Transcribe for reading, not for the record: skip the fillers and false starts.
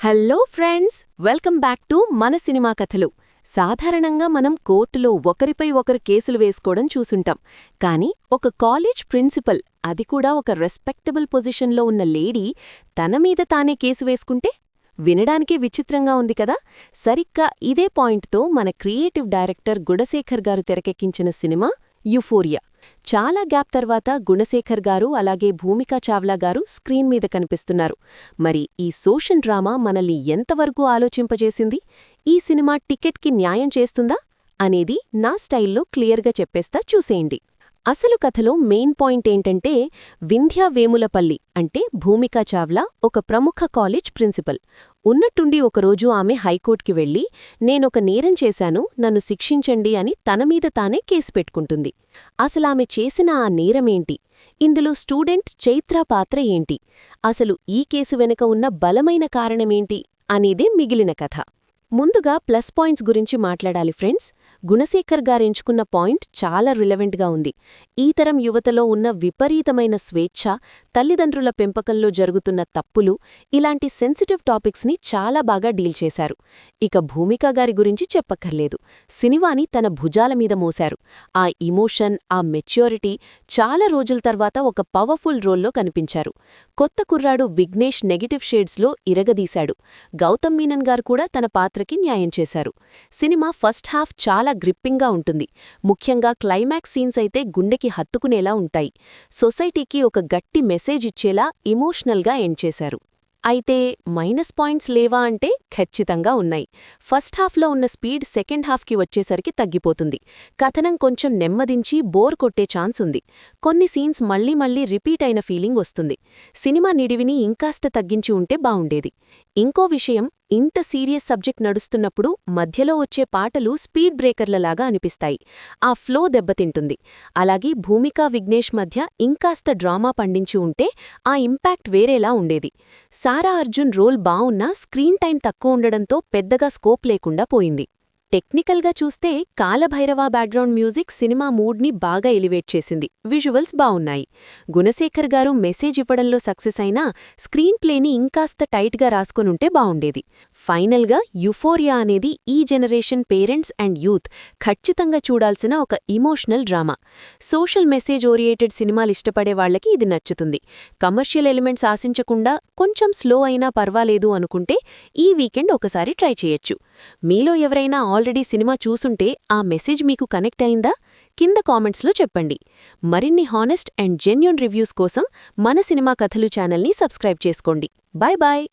Hello friends, welcome back to మన cinema కథలు. సాధారణంగా మనం కోర్టులో ఒకరిపై ఒకరు కేసులు వేసుకోవడం చూసుంటాం. కానీ ఒక కాలేజ్ ప్రిన్సిపల్, అది కూడా ఒక రెస్పెక్టబుల్ పొజిషన్లో ఉన్న లేడీ, తన మీద తానే కేసు వేసుకుంటే వినడానికే విచిత్రంగా ఉంది కదా. సరిగ్గా ఇదే పాయింట్తో మన క్రియేటివ్ డైరెక్టర్ గుణశేఖర్ గారు తెరకెక్కించిన సినిమా యుఫోరియా. చాలా గ్యాప్ తర్వాత గుణశేఖర్ గారు అలాగే భూమికా చావ్లా గారు స్క్రీన్ మీద కనిపిస్తున్నారు. మరి ఈ సోషల్ డ్రామా మనల్ని ఎంతవరకు ఆలోచింపజేసింది? ఈ సినిమా టికెట్కి న్యాయం చేస్తుందా అనేది నా స్టైల్లో క్లియర్గా చెప్పేస్తా, చూసేయండి. అసలు కథలో మెయిన్ పాయింట్ ఏంటంటే, వింధ్యా వేములపల్లి అంటే భూమికా చావ్లా ఒక ప్రముఖ కాలేజ్ ప్రిన్సిపల్. ఉన్నట్టుండి ఒకరోజు ఆమె హైకోర్టుకి వెళ్లి, నేనొక నేరం చేశాను, నన్ను శిక్షించండి అని తన మీద తానే కేసు పెట్టుకుంటుంది. అసలామె చేసిన ఆ నేరమేంటి? ఇందులో స్టూడెంట్ చైత్ర పాత్ర ఏంటి? అసలు ఈ కేసు వెనుక ఉన్న బలమైన కారణమేంటి అనేదే మిగిలిన కథ. ముందుగా ప్లస్ పాయింట్స్ గురించి మాట్లాడాలి ఫ్రెండ్స్. గుణశేఖర్ గారెంచుకున్న పాయింట్ చాలా రిలవెంట్గా ఉంది. ఈ తరం యువతలో ఉన్న విపరీతమైన స్వేచ్ఛ, తల్లిదండ్రుల పెంపకంలో జరుగుతున్న తప్పులు, ఇలాంటి సెన్సిటివ్ టాపిక్స్ని చాలా బాగా డీల్ చేశారు. ఇక భూమికా గారి గురించి చెప్పక్కర్లేదు. సినిమాని తన భుజాల మీద మోశారు. ఆ ఇమోషన్, ఆ మెచ్యూరిటీ చాలా రోజుల తర్వాత ఒక పవర్ఫుల్ రోల్లో కనిపించారు. కొత్త కుర్రాడు విఘ్నేష్ నెగటివ్ షేడ్స్లో ఇరగదీశాడు. గౌతమ్ మీనన్ గారు కూడా తన పాత్రకి న్యాయం చేశారు. సినిమా ఫస్ట్ హాఫ్ చాలా గ్రిప్పింగ్గా ఉంటుంది. ముఖ్యంగా క్లైమాక్స్ సీన్స్ అయితే గుండెకి హత్తుకునేలా ఉంటాయి. సొసైటీకి ఒక గట్టి మెసేజ్ ఇచ్చేలా ఎమోషనల్గా ఎండ్ చేశారు. అయితే మైనస్ పాయింట్స్ లేవా అంటే ఖచ్చితంగా ఉన్నాయి. ఫస్ట్ హాఫ్లో ఉన్న స్పీడ్ సెకండ్ హాఫ్కి వచ్చేసరికి తగ్గిపోతుంది. కథనం కొంచెం నెమ్మదించి బోర్ కొట్టే ఛాన్స్ ఉంది. కొన్ని సీన్స్ మళ్లీ మళ్లీ రిపీట్ అయిన ఫీలింగ్ వస్తుంది. సినిమా నిడివిని ఇంకాస్త తగ్గించి ఉంటే బావుండేది. ఇంకో విషయం, ఇంత సీరియస్ సబ్జెక్ట్ నడుస్తున్నప్పుడు మధ్యలో వచ్చే పాటలు స్పీడ్ బ్రేకర్లలాగా అనిపిస్తాయి. ఆ ఫ్లో దెబ్బతింటుంది. అలాగే భూమికా విఘ్నేష్ మధ్య ఇంకాస్త డ్రామా పండించి ఉంటే ఆ ఇంపాక్ట్ వేరేలా ఉండేది. సారా అర్జున్ రోల్ బావున్నా స్క్రీన్ టైం తక్కువ ఉండడంతో పెద్దగా స్కోప్ లేకుండా పోయింది. టెక్నికల్గా చూస్తే కాలభైరవ బ్యాక్గ్రౌండ్ మ్యూజిక్ సినిమా మూడ్ని బాగా ఎలివేట్ చేసింది. విజువల్స్ బావున్నాయి. గుణశేఖర్ గారు మెసేజ్ ఇవ్వడంలో సక్సెస్ అయినా స్క్రీన్ ప్లేని ఇంకాస్త టైట్గా రాసుకొనుంటే బావుండేది. ఫైనల్గా యుఫోరియా అనేది ఈ జనరేషన్ పేరెంట్స్ అండ్ యూత్ ఖచ్చితంగా చూడాల్సిన ఒక ఇమోషనల్ డ్రామా. సోషల్ మెసేజ్ ఓరియేటెడ్ సినిమాలు ఇష్టపడే వాళ్లకి ఇది నచ్చుతుంది. కమర్షియల్ ఎలిమెంట్స్ ఆశించకుండా కొంచెం స్లో అయినా పర్వాలేదు అనుకుంటే ఈ వీకెండ్ ఒకసారి ట్రై చేయొచ్చు. మీలో ఎవరైనా ఆల్రెడీ సినిమా చూసుంటే ఆ మెసేజ్ మీకు కనెక్ట్ అయిందా? కింద కామెంట్స్లో చెప్పండి. మరిన్ని హానెస్ట్ అండ్ జెన్యూన్ రివ్యూస్ కోసం మన సినిమా కథలు ఛానల్ని సబ్స్క్రైబ్ చేసుకోండి. Bye bye.